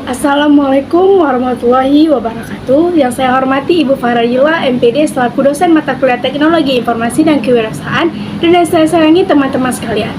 Assalamualaikum warahmatullahi wabarakatuh. Yang saya hormati Ibu Farahila, MPD selaku dosen mata kuliah Teknologi Informasi dan Kewirausahaan, dan yang saya sayangi teman-teman sekalian.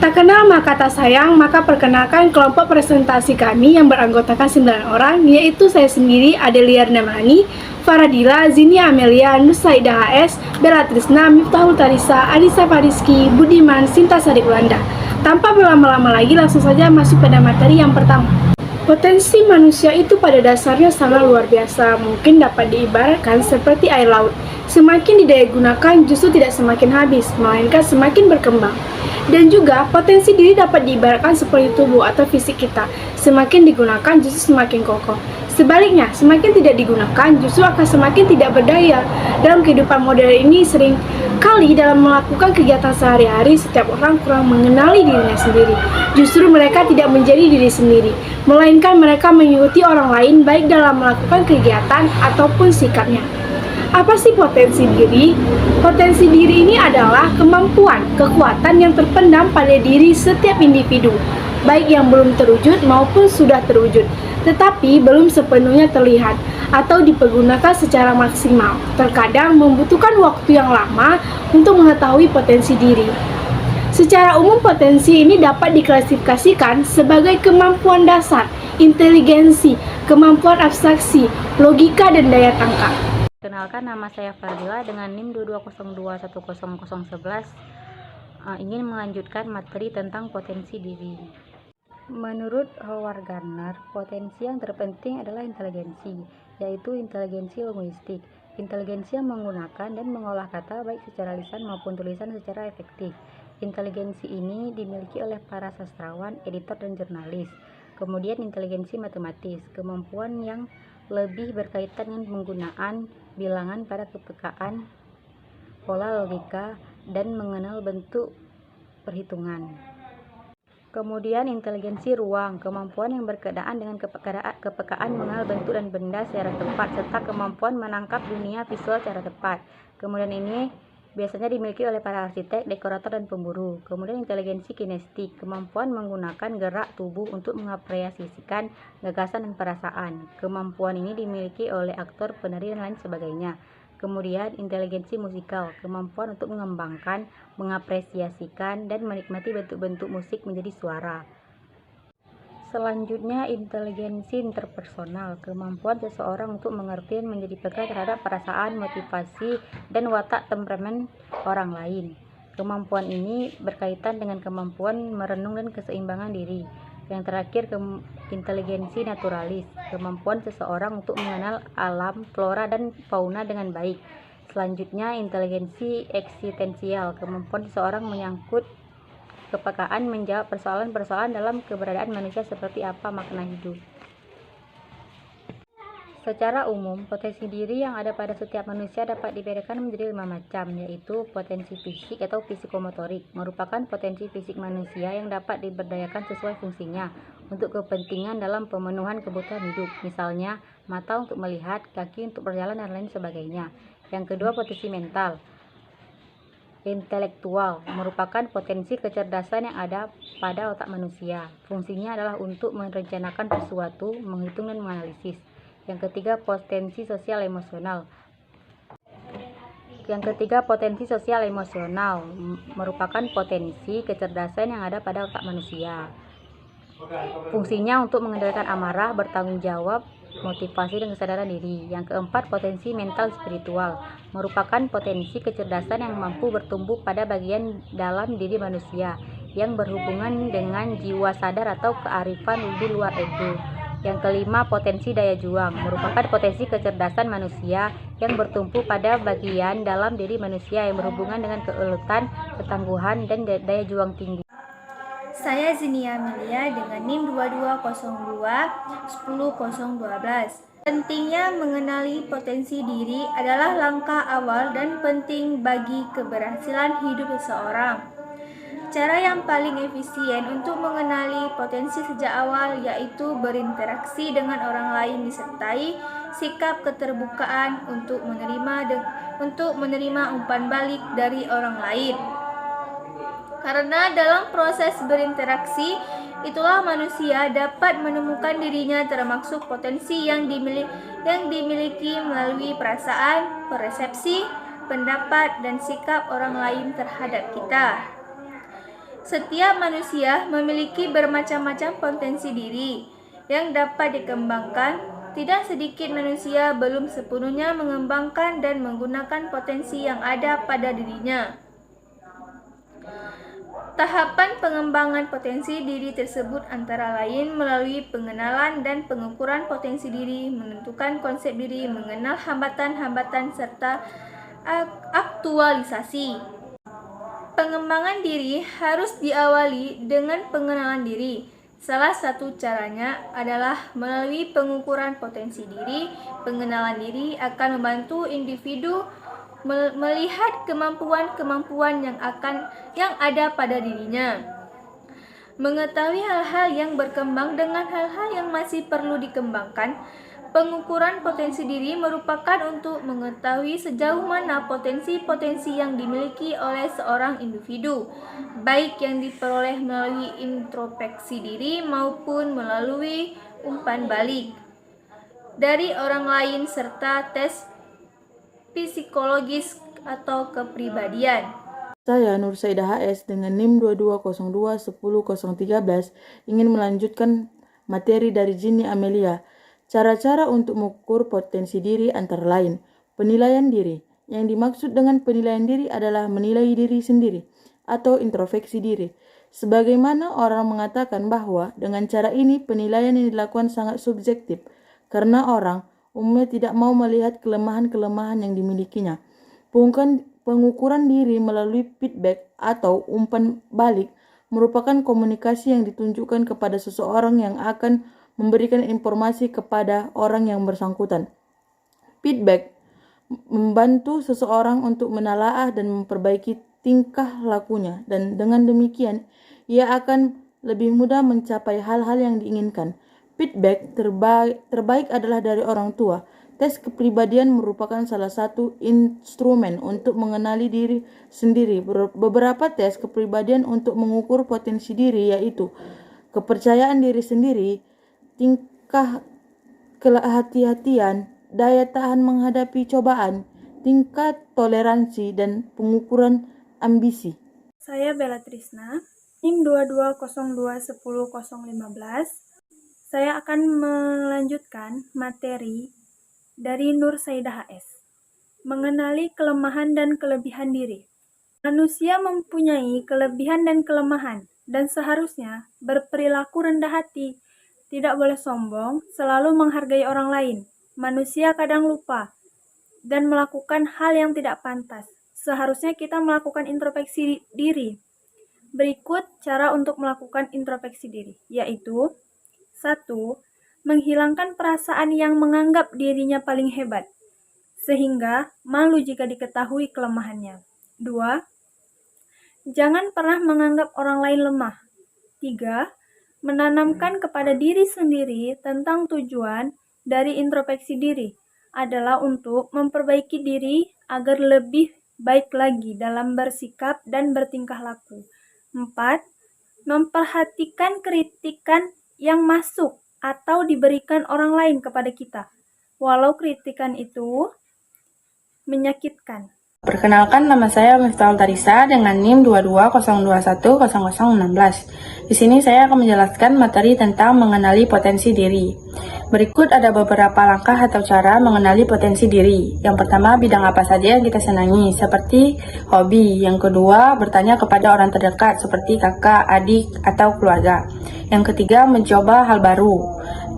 Tak kenal maka tak sayang, maka perkenalkan kelompok presentasi kami yang beranggotakan 9 orang, yaitu saya sendiri, Adelia Namalani, Faradila, Zini Amelia, Nusaida HS, Bella Trisna, Miftahul Tarisa, Adisa Fariski, Budiman, Sinta Sari Ulanda. Tanpa berlama-lama lagi, langsung saja masuk pada materi yang pertama. Potensi manusia itu pada dasarnya sangat luar biasa, mungkin dapat diibaratkan seperti air laut. Semakin didaya gunakan justru tidak semakin habis, melainkan semakin berkembang. Dan juga potensi diri dapat diibaratkan seperti tubuh atau fisik kita, semakin digunakan justru semakin kokoh. Sebaliknya, semakin tidak digunakan justru akan semakin tidak berdaya. Dalam kehidupan modern ini sering kali dalam melakukan kegiatan sehari-hari, setiap orang kurang mengenali dirinya sendiri. Justru mereka tidak menjadi diri sendiri, melainkan mereka mengikuti orang lain baik dalam melakukan kegiatan ataupun sikapnya. Apa sih potensi diri? Potensi diri ini adalah kemampuan, kekuatan yang terpendam pada diri setiap individu, baik yang belum terwujud maupun sudah terwujud, tetapi belum sepenuhnya terlihat atau dipergunakan secara maksimal. Terkadang membutuhkan waktu yang lama untuk mengetahui potensi diri. Secara umum, potensi ini dapat diklasifikasikan sebagai kemampuan dasar, inteligensi, kemampuan abstraksi, logika, dan daya tangkap. Kenalkan, nama saya Fardila dengan NIM 2202100011. Ingin melanjutkan materi tentang potensi diri. Menurut Howard Gardner, potensi yang terpenting adalah inteligensi, yaitu inteligensi linguistik. Inteligensi yang menggunakan dan mengolah kata baik secara lisan maupun tulisan secara efektif. Inteligensi ini dimiliki oleh para sastrawan, editor, dan jurnalis. Kemudian inteligensi matematis, kemampuan yang lebih berkaitan dengan penggunaan bilangan pada kepekaan, pola logika, dan mengenal bentuk perhitungan. Kemudian inteligensi ruang, kemampuan yang berkenaan dengan kepekaan mengenal bentuk dan benda secara tepat, serta kemampuan menangkap dunia visual secara tepat. Kemudian ini biasanya dimiliki oleh para arsitek, dekorator, dan pemburu. Kemudian inteligensi kinestik, kemampuan menggunakan gerak tubuh untuk mengapresiasikan gagasan dan perasaan. Kemampuan ini dimiliki oleh aktor, penari, dan lain sebagainya. Kemudian inteligensi musikal, kemampuan untuk mengembangkan, mengapresiasikan, dan menikmati bentuk-bentuk musik menjadi suara. Selanjutnya, inteligensi interpersonal, kemampuan seseorang untuk mengerti dan menjadi peka terhadap perasaan, motivasi, dan watak temperamen orang lain. Kemampuan ini berkaitan dengan kemampuan merenung dan keseimbangan diri. Yang terakhir, inteligensi naturalis, kemampuan seseorang untuk mengenal alam, flora, dan fauna dengan baik. Selanjutnya, inteligensi eksistensial, kemampuan seseorang menyangkut kepekaan menjawab persoalan-persoalan dalam keberadaan manusia seperti apa makna hidup. Secara umum, potensi diri yang ada pada setiap manusia dapat dibedakan menjadi 5 macam, yaitu potensi fisik atau psikomotorik, merupakan potensi fisik manusia yang dapat diberdayakan sesuai fungsinya untuk kepentingan dalam pemenuhan kebutuhan hidup, misalnya mata untuk melihat, kaki untuk berjalan, dan lain sebagainya. Yang kedua, potensi mental. Intelektual merupakan potensi kecerdasan yang ada pada otak manusia. Fungsinya adalah untuk merencanakan sesuatu, menghitung, dan menganalisis. Yang ketiga, potensi sosial emosional. Merupakan potensi kecerdasan yang ada pada otak manusia. Fungsinya untuk mengendalikan amarah, bertanggung jawab, motivasi, dan kesadaran diri. Yang keempat, potensi mental spiritual, merupakan potensi kecerdasan yang mampu bertumbuh pada bagian dalam diri manusia yang berhubungan dengan jiwa sadar atau kearifan di luar ego. Yang kelima, potensi daya juang, merupakan potensi kecerdasan manusia yang bertumpu pada bagian dalam diri manusia yang berhubungan dengan keuletan, ketangguhan, dan daya juang tinggi. Saya Zini Amelia dengan NIM 2202-10012. Pentingnya mengenali potensi diri adalah langkah awal dan penting bagi keberhasilan hidup seseorang. Cara yang paling efisien untuk mengenali potensi sejak awal yaitu berinteraksi dengan orang lain disertai sikap keterbukaan untuk menerima umpan balik dari orang lain. Karena dalam proses berinteraksi, itulah manusia dapat menemukan dirinya termasuk potensi yang dimiliki melalui perasaan, persepsi, pendapat, dan sikap orang lain terhadap kita. Setiap manusia memiliki bermacam-macam potensi diri yang dapat dikembangkan. Tidak sedikit manusia belum sepenuhnya mengembangkan dan menggunakan potensi yang ada pada dirinya. Tahapan pengembangan potensi diri tersebut antara lain melalui pengenalan dan pengukuran potensi diri, menentukan konsep diri, mengenal hambatan-hambatan, serta aktualisasi. Pengembangan diri harus diawali dengan pengenalan diri. Salah satu caranya adalah melalui pengukuran potensi diri. Pengenalan diri akan membantu individu melihat kemampuan-kemampuan yang ada pada dirinya, mengetahui hal-hal yang berkembang dengan hal-hal yang masih perlu dikembangkan. Pengukuran potensi diri merupakan untuk mengetahui sejauh mana potensi-potensi yang dimiliki oleh seorang individu, baik yang diperoleh melalui introspeksi diri maupun melalui umpan balik dari orang lain serta tes psikologis atau kepribadian. Saya Nur Saidah HS dengan NIM 2202100013 ingin melanjutkan materi dari Ginny Amelia. Cara-cara untuk mengukur potensi diri antara lain penilaian diri. Yang dimaksud dengan penilaian diri adalah menilai diri sendiri atau introspeksi diri. Sebagaimana orang mengatakan bahwa dengan cara ini penilaian yang dilakukan sangat subjektif karena orang umumnya tidak mau melihat kelemahan-kelemahan yang dimilikinya. Pengukuran diri melalui feedback atau umpan balik merupakan komunikasi yang ditunjukkan kepada seseorang yang akan memberikan informasi kepada orang yang bersangkutan. Feedback membantu seseorang untuk menelaah dan memperbaiki tingkah lakunya, dan dengan demikian ia akan lebih mudah mencapai hal-hal yang diinginkan. Feedback terbaik adalah dari orang tua. Tes kepribadian merupakan salah satu instrumen untuk mengenali diri sendiri. Beberapa tes kepribadian untuk mengukur potensi diri yaitu kepercayaan diri sendiri, tingkah kehati-hatian, daya tahan menghadapi cobaan, tingkat toleransi, dan pengukuran ambisi. Saya Bella Trisna, NIM 2202100015. Saya akan melanjutkan materi dari Nur Saidah HS. Mengenali kelemahan dan kelebihan diri. Manusia mempunyai kelebihan dan kelemahan, dan seharusnya berperilaku rendah hati. Tidak boleh sombong, selalu menghargai orang lain. Manusia kadang lupa dan melakukan hal yang tidak pantas. Seharusnya kita melakukan introspeksi diri. Berikut cara untuk melakukan introspeksi diri, yaitu 1. Menghilangkan perasaan yang menganggap dirinya paling hebat, sehingga malu jika diketahui kelemahannya. 2. Jangan pernah menganggap orang lain lemah. 3. Menanamkan kepada diri sendiri tentang tujuan dari introspeksi diri adalah untuk memperbaiki diri agar lebih baik lagi dalam bersikap dan bertingkah laku. 4. Memperhatikan kritikan yang masuk atau diberikan orang lain kepada kita, walau kritikan itu menyakitkan. Perkenalkan, nama saya Miftahul Tarisa dengan NIM 2202100016. Di sini saya akan menjelaskan materi tentang mengenali potensi diri. Berikut ada beberapa langkah atau cara mengenali potensi diri. Yang pertama, bidang apa saja yang kita senangi, seperti hobi. Yang kedua, bertanya kepada orang terdekat, seperti kakak, adik, atau keluarga. Yang ketiga, mencoba hal baru.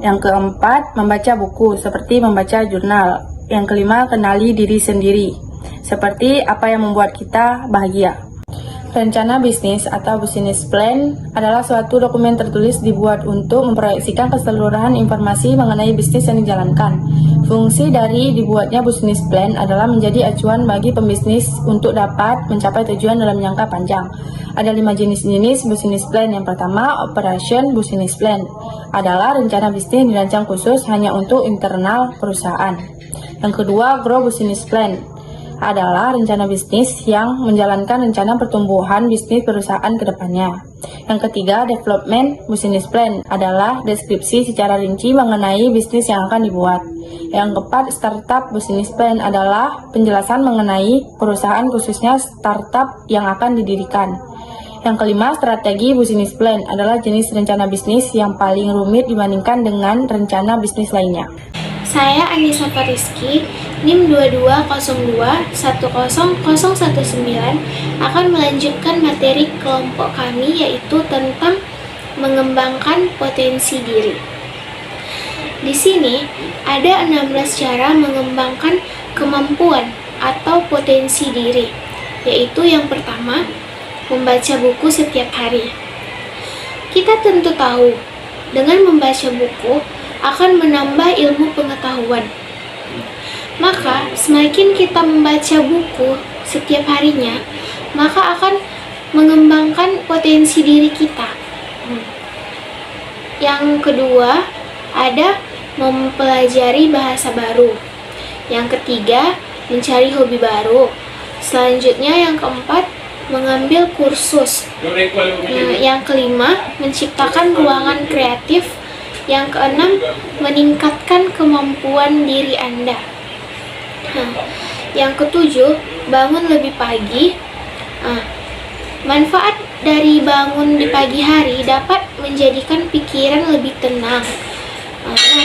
Yang keempat, membaca buku, seperti membaca jurnal. Yang kelima, kenali diri sendiri, seperti apa yang membuat kita bahagia. Rencana bisnis atau business plan adalah suatu dokumen tertulis dibuat untuk memproyeksikan keseluruhan informasi mengenai bisnis yang dijalankan. Fungsi dari dibuatnya business plan adalah menjadi acuan bagi pembisnis untuk dapat mencapai tujuan dalam jangka panjang. Ada 5 jenis business plan. Yang pertama, operation business plan adalah rencana bisnis dirancang khusus hanya untuk internal perusahaan. Yang kedua, grow business plan adalah rencana bisnis yang menjalankan rencana pertumbuhan bisnis perusahaan ke depannya. Yang ketiga, development business plan adalah deskripsi secara rinci mengenai bisnis yang akan dibuat. Yang keempat, startup business plan adalah penjelasan mengenai perusahaan khususnya startup yang akan didirikan. Yang kelima, strategi business plan adalah jenis rencana bisnis yang paling rumit dibandingkan dengan rencana bisnis lainnya. Saya Anissa Fariski, NIM 2202100019 akan melanjutkan materi kelompok kami yaitu tentang mengembangkan potensi diri. Di sini ada 16 cara mengembangkan kemampuan atau potensi diri, yaitu yang pertama, membaca buku setiap hari. Kita tentu tahu, dengan membaca buku akan menambah ilmu pengetahuan. Maka, semakin kita membaca buku setiap harinya, maka akan mengembangkan potensi diri kita. Yang kedua, ada mempelajari bahasa baru. Yang ketiga, mencari hobi baru. Selanjutnya, yang keempat, mengambil kursus. Yang kelima, menciptakan ruangan kreatif. Yang keenam, meningkatkan kemampuan diri Anda. Yang ketujuh, bangun lebih pagi. Manfaat dari bangun di pagi hari dapat menjadikan pikiran lebih tenang.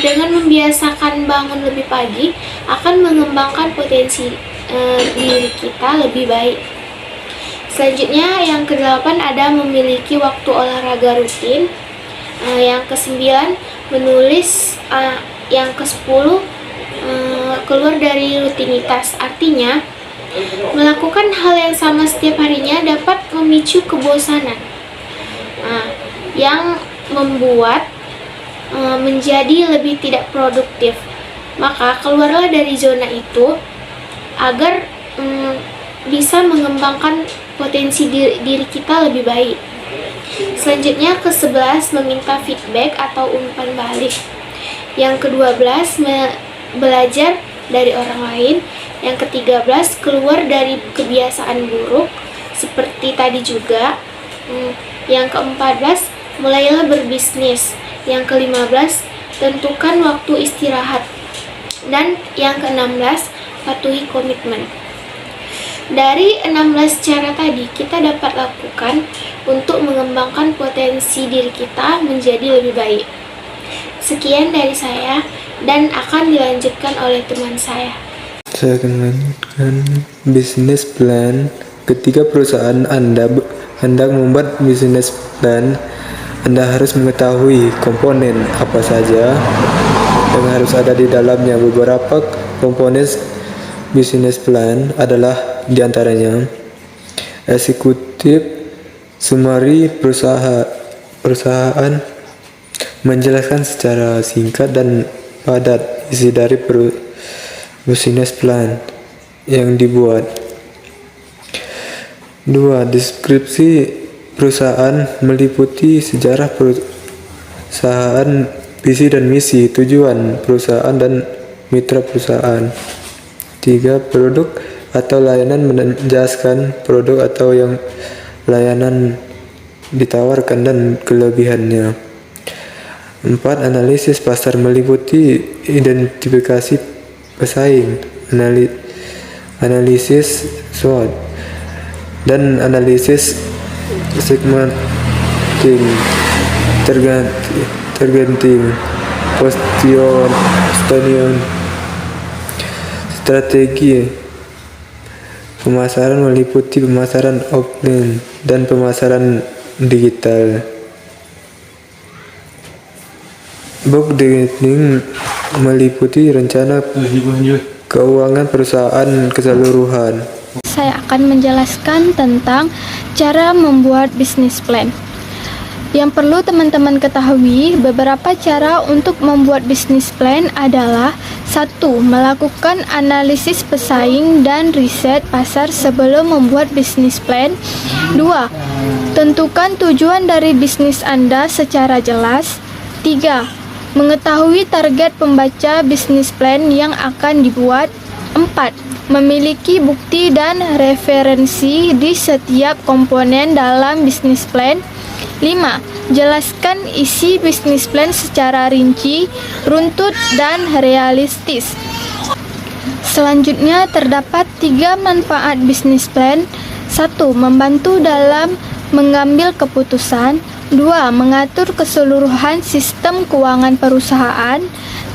Dengan membiasakan bangun lebih pagi akan mengembangkan potensi diri kita lebih baik. Selanjutnya, yang kedelapan ada memiliki waktu olahraga rutin. Yang kesembilan, menulis. Yang kesepuluh, keluar dari rutinitas. Artinya, melakukan hal yang sama setiap harinya dapat memicu kebosanan, yang membuat menjadi lebih tidak produktif. Maka keluarlah dari zona itu agar bisa mengembangkan potensi diri kita lebih baik. Selanjutnya, ke-11, meminta feedback atau umpan balik. Yang ke-12, belajar dari orang lain. Yang ke-13, keluar dari kebiasaan buruk seperti tadi juga. Yang ke-14, mulailah berbisnis. Yang ke-15, tentukan waktu istirahat. Dan yang ke-16, patuhi komitmen. Dari 16 cara tadi, kita dapat lakukan untuk mengembangkan potensi diri kita menjadi lebih baik. Sekian dari saya, dan akan dilanjutkan oleh teman saya. Saya akan melanjutkan bisnis plan. Ketika perusahaan Anda hendak membuat bisnis plan, Anda harus mengetahui komponen apa saja yang harus ada di dalamnya. Beberapa komponen bisnis plan adalah diantaranya eksekutif, summary perusahaan, menjelaskan secara singkat dan padat isi dari bisnis plan yang dibuat. 2. Deskripsi perusahaan, meliputi sejarah perusahaan, visi dan misi, tujuan perusahaan dan mitra perusahaan. 3. Produk atau layanan, menjelaskan produk atau yang layanan ditawarkan dan kelebihannya. 4. Analisis pasar, meliputi identifikasi pesaing, analisis SWOT, dan analisis segmenting, targeting, positioning. Strategi pemasaran, meliputi pemasaran offline dan pemasaran digital. Budgeting, meliputi rencana keuangan perusahaan keseluruhan. Saya akan menjelaskan tentang cara membuat bisnis plan. Yang perlu teman-teman ketahui, beberapa cara untuk membuat bisnis plan adalah: 1. Melakukan analisis pesaing dan riset pasar sebelum membuat bisnis plan. 2. Tentukan tujuan dari bisnis Anda secara jelas. 3. Mengetahui target pembaca bisnis plan yang akan dibuat. 4. memiliki bukti dan referensi di setiap komponen dalam bisnis plan. 5. Jelaskan isi bisnis plan secara rinci, runtut, dan realistis. Selanjutnya terdapat 3 manfaat bisnis plan. 1. Membantu dalam mengambil keputusan. 2. Mengatur keseluruhan sistem keuangan perusahaan.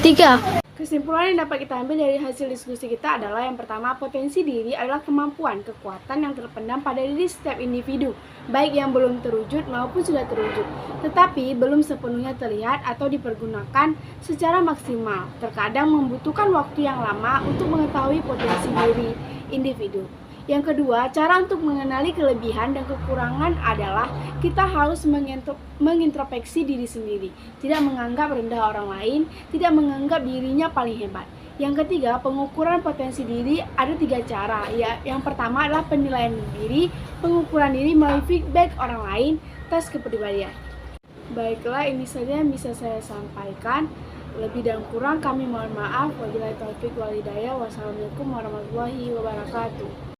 3. Kesimpulan yang dapat kita ambil dari hasil diskusi kita adalah yang pertama, potensi diri adalah kemampuan, kekuatan yang terpendam pada diri setiap individu, baik yang belum terwujud maupun sudah terwujud, tetapi belum sepenuhnya terlihat atau dipergunakan secara maksimal. Terkadang membutuhkan waktu yang lama untuk mengetahui potensi diri individu. Yang kedua, cara untuk mengenali kelebihan dan kekurangan adalah kita harus mengintrospeksi diri sendiri, tidak menganggap rendah orang lain, tidak menganggap dirinya paling hebat. Yang ketiga, pengukuran potensi diri ada 3 cara. Yang pertama adalah penilaian diri, pengukuran diri melalui feedback orang lain, tes kepribadian. Baiklah, ini saja yang bisa saya sampaikan. Lebih dan kurang kami mohon maaf. Wabillahi taufiq wal hidayah. Wassalamualaikum warahmatullahi wabarakatuh.